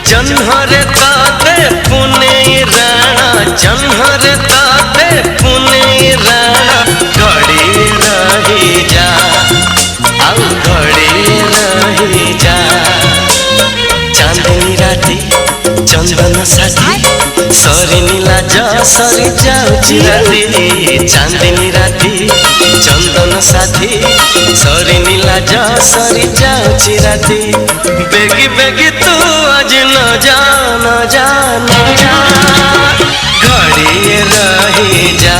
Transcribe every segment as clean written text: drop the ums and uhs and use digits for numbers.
जन्हरे ताते पुने राणा जन्हरे ताते पुने राणा घड़ी रही जा आउ घड़ी रही जा चांदनी राती चंदन साथी सरी नीला जा सरी जाऊची राती चांदनी राती चंदन साथी सरी नीला जा सरी जाऊची राती बेगी बेगी तू आज न जा न जा न जा घड़ी रही जा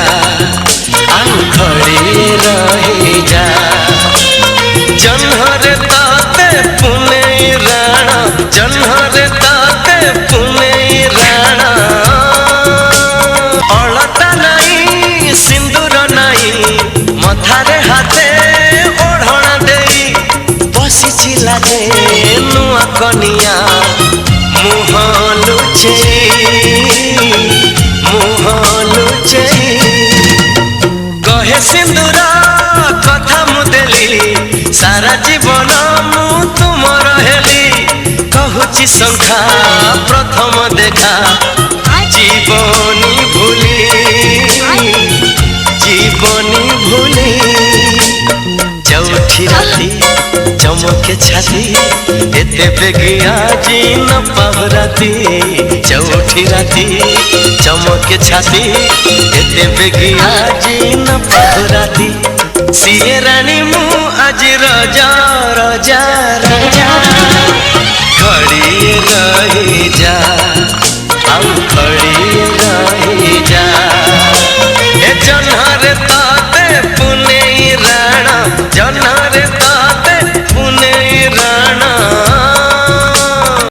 आउ घड़ी रही जा जन्हरे ताते पुने राणा जन्हरे ताते पुने राणा अलता नहीं सिंदूर नहीं मथारे हाथे ओढ़ना देई बसी लागे नुआ कनिया मुह लुचेई कहे सिंदूर कथा मुदेली सारा जीवन मु तुमर हेली कहूची संख्या प्रथम देखा जीवनी भूली चौठी राती चमके छाती एते बेगिया जी न पावराती चौठी राती चमके छाती एते बेगिया जी न पावराती सिए रानी मु आज रजा रजा रजा